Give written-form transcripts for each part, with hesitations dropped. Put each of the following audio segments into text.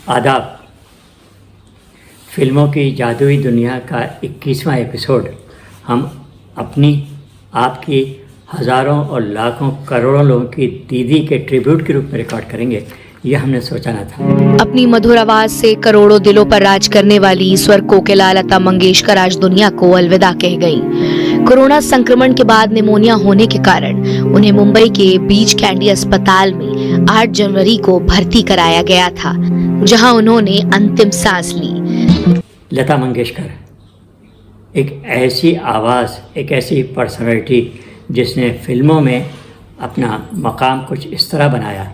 आदाब। फिल्मों की जादुई दुनिया का 21वां एपिसोड हम अपनी, आपकी, हज़ारों और लाखों करोड़ों लोगों की दीदी के ट्रिब्यूट के रूप में रिकॉर्ड करेंगे। ये हमने सोचा ना था। अपनी मधुर आवाज से करोड़ों दिलों पर राज करने वाली स्वर कोकिला लता मंगेशकर आज दुनिया को अलविदा कह गईं। कोरोना संक्रमण के बाद निमोनिया होने के कारण उन्हें मुंबई के बीच कैंडी अस्पताल में 8 जनवरी को भर्ती कराया गया था, जहां उन्होंने अंतिम सांस ली। लता मंगेशकर एक ऐसी आवाज़, एक ऐसी पर्सनैलिटी जिसने फिल्मों में अपना मकाम कुछ इस तरह बनाया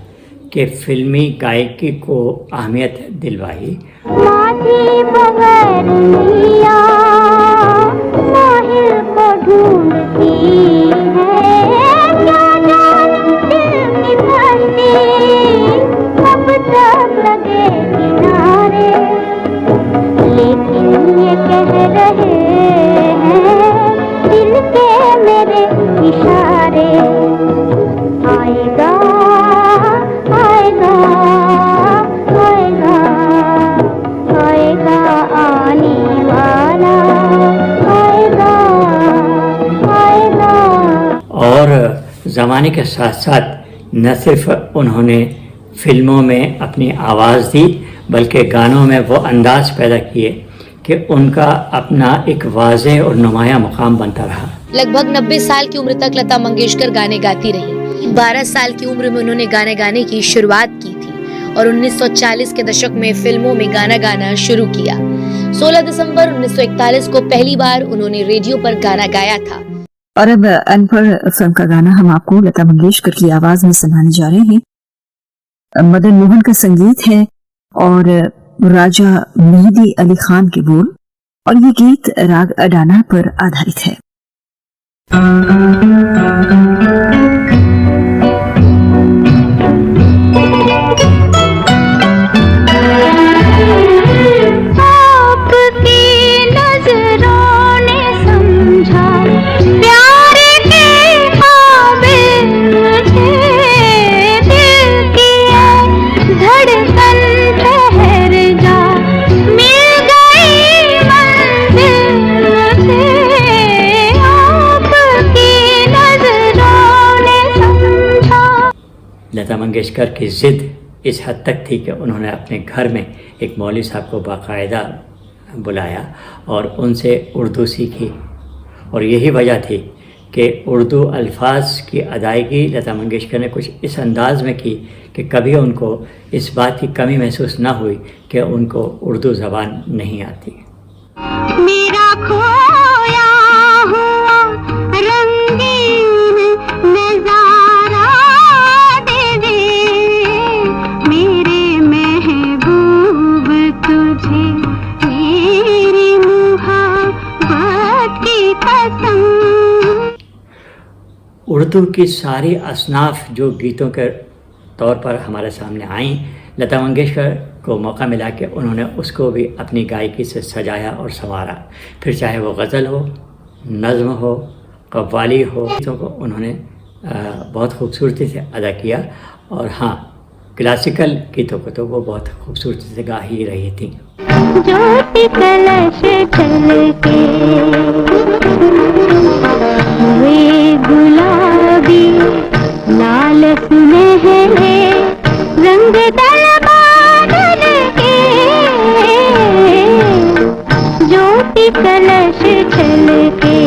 कि फिल्मी गायकी को अहमियत दिलवाई। ज़माने के साथ साथ न सिर्फ उन्होंने फिल्मों में अपनी आवाज़ दी, बल्कि गानों में वो अंदाज़ पैदा किए कि उनका अपना एक वाज़ेह और नुमाया मुकाम बनता रहा। लगभग 90 साल की उम्र तक लता मंगेशकर गाने गाती रही। 12 साल की उम्र में उन्होंने गाने गाने की शुरुआत की थी और 1940 के दशक में फिल्मों में गाना गाना शुरू किया। 16 दिसंबर 1941 को पहली बार उन्होंने रेडियो पर गाना गाया था। और अब अनपढ़ फिल्म का गाना हम आपको लता मंगेशकर की आवाज में सुनाने जा रहे हैं। मदन मोहन का संगीत है और राजा मेहदी अली खान के बोल, और ये गीत राग अडाना पर आधारित है। लता मंगेशकर की ज़िद इस हद तक थी कि उन्होंने अपने घर में एक मौलवी साहब को बाकायदा बुलाया और उनसे उर्दू सीखी, और यही वजह थी कि उर्दू अल्फाज की अदायगी लता मंगेशकर ने कुछ इस अंदाज में की कि कभी उनको इस बात की कमी महसूस ना हुई कि उनको उर्दू ज़बान नहीं आती। मेरा खोया हुआ रंगीन नज़ारा दे दे मेरे महबूब तुझे मेरी मुहब्बत की कसम। उर्दू की सारी असनाफ जो गीतों के तौर पर हमारे सामने आई, लता मंगेशकर को मौका मिला कि उन्होंने उसको भी अपनी गायकी से सजाया और संवारा। फिर चाहे वो गज़ल हो, नज़्म हो, कव्वाली हो, गीतों को उन्होंने बहुत खूबसूरती से अदा किया। और हाँ, क्लासिकल गीतों को तो वो बहुत खूबसूरती से गा ही रही थी। ज्योति कलश चल के वे गुलाबी लाल सुनहरे रंग दरबार के ज्योति कलश चल के।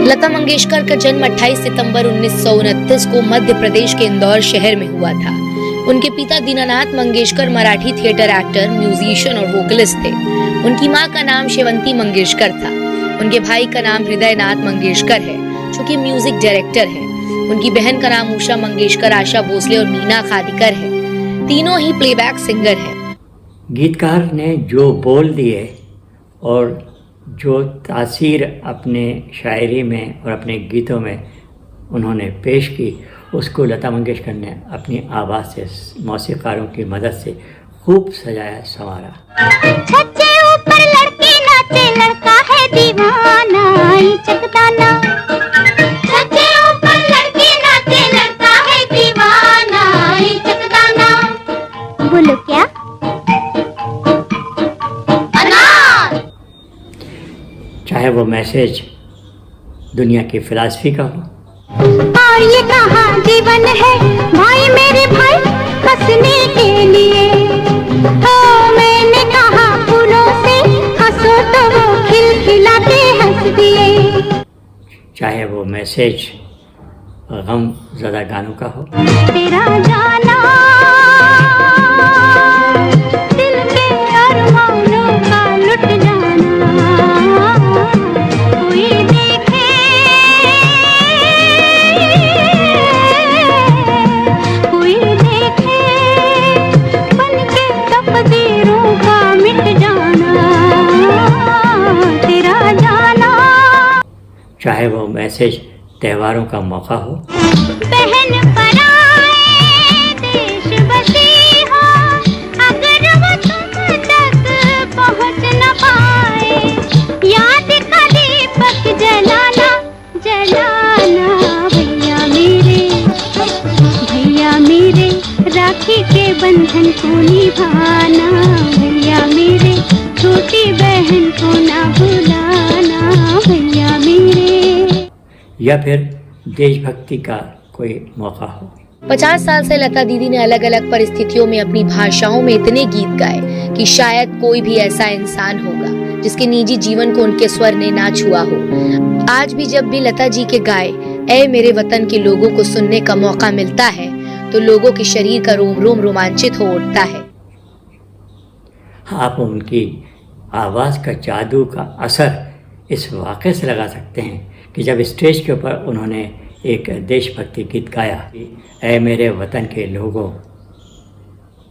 लता मंगेशकर का जन्म 28 सितंबर 1929 को मध्य प्रदेश के इंदौर शहर में हुआ था। उनके पिता Dinanath Mangeshkar Marathi theatre actor, musician और वोकलिस्ट थे। उनकी मां का नाम शेवंती मंगेशकर था। उनके भाई का नाम हृदयनाथ मंगेशकर है, जो कि म्यूजिक डायरेक्टर है। उनकी बहन का नाम उषा मंगेशकर, आशा भोसले और मीना खादिकर है। तीनों ही प्लेबैक सिंगर हैं। गीतकार ने जो बोल दिए और जो तासीर अपने शायरी में और अपने गीतों में उन्होंने पेश की, उसको लता मंगेशकर ने अपनी आवाज़ से, मौसीकारों की मदद से खूब सजाया संवारा। छज्जे ऊपर लड़की नाचे, लड़का है दीवाना चकदाना। छज्जे ऊपर लड़की नाचे, लड़का है दीवाना चकदाना। बोलो क्या? वो मैसेज दुनिया की फ़िलासफ़ी का हो, और ये कहा जीवन है भाई मेरे भाई हंसने के लिए। मैंने कहा फूलों से हंसो तो वो खिलखिलाते हंस दिए। चाहे वो मैसेज गम ज़दा गानों का हो, तेरा जाना दिल के अरमानों का लुट जाना। कोई देखे कोई देखे बन के तकदीरों का मिट जाना। तेरा जाना चाहे वो मैसेज त्योहारों का मौका हो, बहन पराए देश बसी हो अगर वो तुम तक पहुँच न पाए। याद का दीपक जलाना जलाना भैया मेरे राखी के बंधन को निभाना। भैया मेरे छोटी बहन को ना भुलाना। भैया मेरे या फिर देशभक्ति का कोई मौका हो। 50 साल से लता दीदी ने अलग अलग परिस्थितियों में अपनी भाषाओं में इतने गीत गाए कि शायद कोई भी ऐसा इंसान होगा जिसके निजी जीवन को उनके स्वर ने ना छुआ हो। आज भी जब भी लता जी के गाए ऐ मेरे वतन के लोगों को सुनने का मौका मिलता है तो लोगों के शरीर का रोम रोम रोमांचित हो उठता है। आप उनकी आवाज़ का जादू का असर इस वाक़े से लगा सकते हैं कि जब स्टेज के ऊपर उन्होंने एक देशभक्ति गीत गाया, ऐ मेरे वतन के लोगों,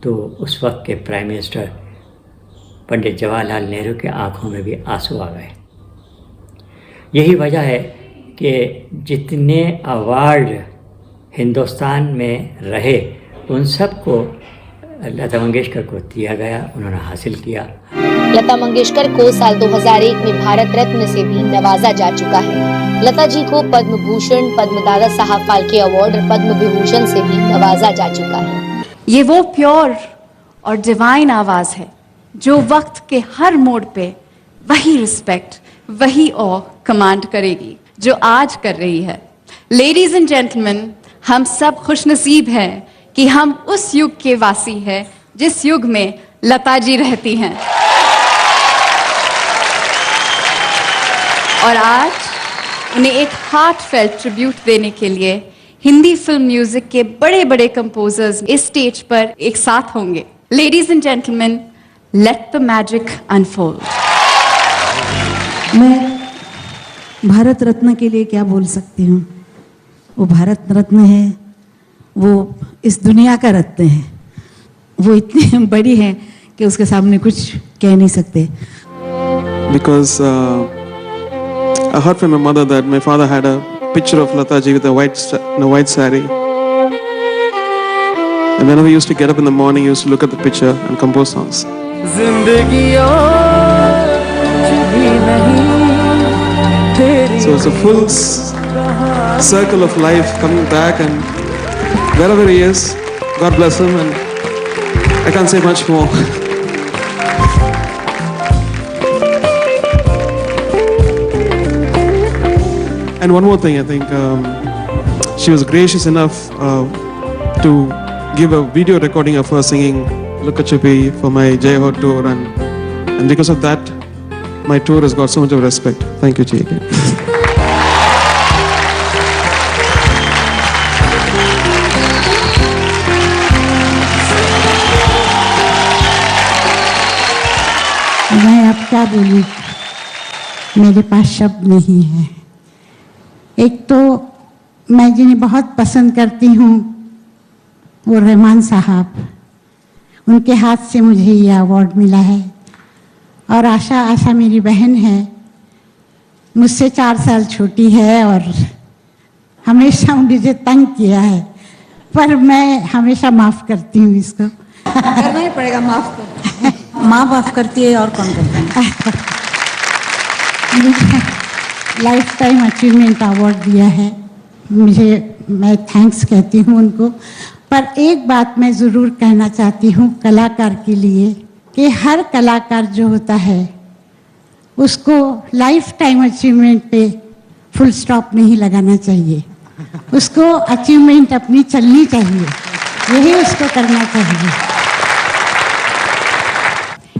तो उस वक्त के प्राइम मिनिस्टर पंडित जवाहरलाल नेहरू के आंखों में भी आंसू आ गए। यही वजह है कि जितने अवार्ड हिंदुस्तान में रहे उन सब को लता मंगेशकर को दिया गया, उन्होंने हासिल किया। लता मंगेशकर को साल 2001 में भारत रत्न से भी नवाजा जा चुका है। लता जी को पद्म भूषण, पद्म दादा साहब फाल्के अवार्ड और पद्म विभूषण से भी नवाजा जा चुका है। ये वो प्योर और डिवाइन आवाज है जो वक्त के हर मोड़ पे वही रिस्पेक्ट, वही ऑ कमांड करेगी जो आज कर रही है। लेडीज एंड जेंटलमैन, हम सब खुशनसीब हैं कि हम उस युग के वासी हैं जिस युग में लता जी रहती हैं। और आज उन्हें एक हार्टफेल्ट ट्रिब्यूट देने के लिए हिंदी फिल्म म्यूजिक के बड़े बड़े कंपोजर्स इस स्टेज पर एक साथ होंगे। Ladies and gentleman, let the magic unfold. मैं भारत रत्न के लिए क्या बोल सकती हूँ। वो भारत रत्न है, वो इस दुनिया का रत्न है, वो इतनी बड़ी है कि उसके सामने कुछ कह नहीं सकते। Because I heard from my mother that my father had a picture of Lata ji with a white saree. And whenever he used to get up in the morning, he used to look at the picture and compose songs. So it's a full circle of life coming back, and wherever he is, God bless him, and I can't say much more. And one more thing, I think she was gracious enough to give a video recording of her singing Lukka Chuppi for my Jai Ho tour, and because of that, my tour has got so much of respect. Thank you, Ji. मैं अब क्या बोलूं, मेरे पास शब्द नहीं है। एक तो मैं जिन्हें बहुत पसंद करती हूँ वो रहमान साहब, उनके हाथ से मुझे ये अवार्ड मिला है। और आशा मेरी बहन है, मुझसे 4 साल छोटी है और हमेशा मुझे तंग किया है, पर मैं हमेशा माफ़ करती हूँ इसको। करना ही पड़ेगा, माफ़ कर। माँ माफ़ करती है और कौन करता है। लाइफ टाइम अचीवमेंट अवार्ड दिया है मैं थैंक्स कहती हूँ उनको। पर एक बात मैं ज़रूर कहना चाहती हूँ कलाकार के लिए कि हर कलाकार जो होता है उसको लाइफ टाइम अचीवमेंट पे फुल स्टॉप नहीं लगाना चाहिए, उसको अचीवमेंट अपनी चलनी चाहिए, यही उसको करना चाहिए।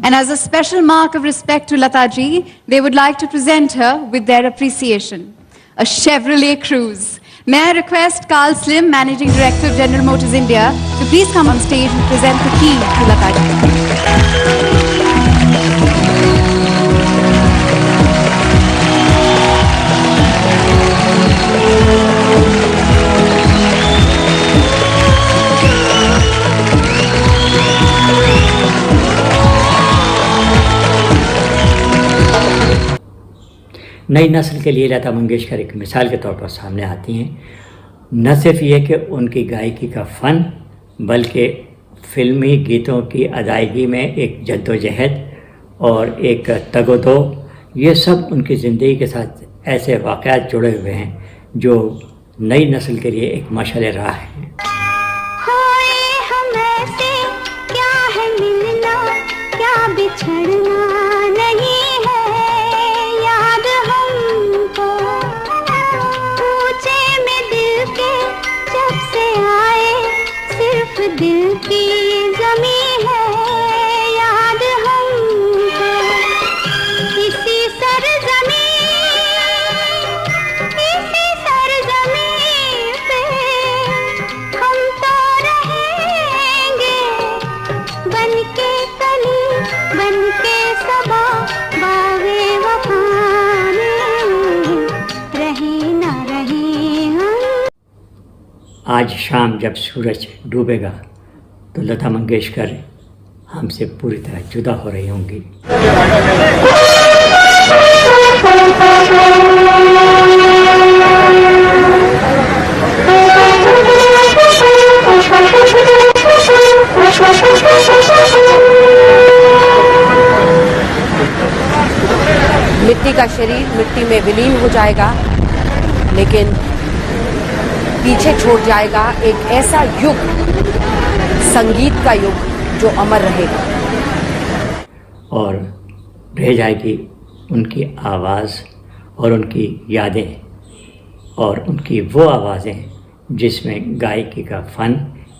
And as a special mark of respect to Lata ji, they would like to present her with their appreciation, a Chevrolet Cruze. May I request Carl Slim, Managing Director of General Motors India, to please come on stage and present the key to Lata ji. नई नस्ल के लिए लता मंगेशकर एक मिसाल के तौर पर सामने आती हैं। न सिर्फ ये कि उनकी गायकी का फ़न, बल्कि फिल्मी गीतों की अदायगी में एक जद्दोजहद और एक तगोदो, ये सब उनकी ज़िंदगी के साथ ऐसे वाक़यात जुड़े हुए हैं जो नई नस्ल के लिए एक मशाल राह है। क्या है मिलना, क्या बिछड़ना नहीं है याद हमको, पूछे में दिल के जब से आए सिर्फ दिल की जमी है याद हमको, इसी सरजमी पे हम तो रहेंगे बनके कली बनके सबा बागे वफा में रहे ना रहे हम। आज शाम जब सूरज डूबेगा तो लता मंगेशकर हमसे पूरी तरह जुदा हो रही होंगी। मिट्टी का शरीर मिट्टी में विलीन हो जाएगा, लेकिन पीछे छोड़ जाएगा एक ऐसा युग, संगीत का युग, जो अमर रहेगा। और रह जाएगी उनकी आवाज़ और उनकी यादें और उनकी वो आवाज़ें जिसमें गायकी का फ़न,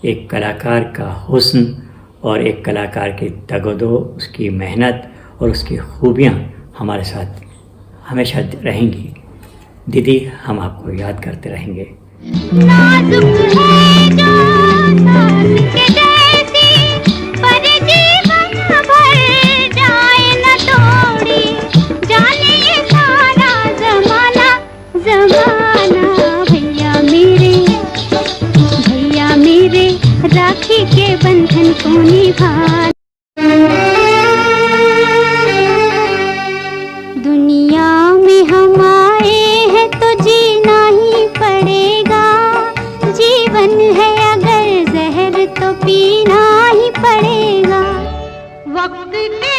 एक कलाकार का हुस्न और एक कलाकार की तगदो, उसकी मेहनत और उसकी खूबियाँ हमारे साथ हमेशा रहेंगी। दीदी, हम आपको याद करते रहेंगे। नाजुक है जो सांस के जैसी, पर जीवन भर जाए न तोड़ी, जाने ये सारा जमाना भैया मेरे राखी के बंधन को निभा। दुनिया में हम आए हैं तो जीना ही पड़ेगा, जीवन है अगर जहर तो पीना ही पड़ेगा। वक्त के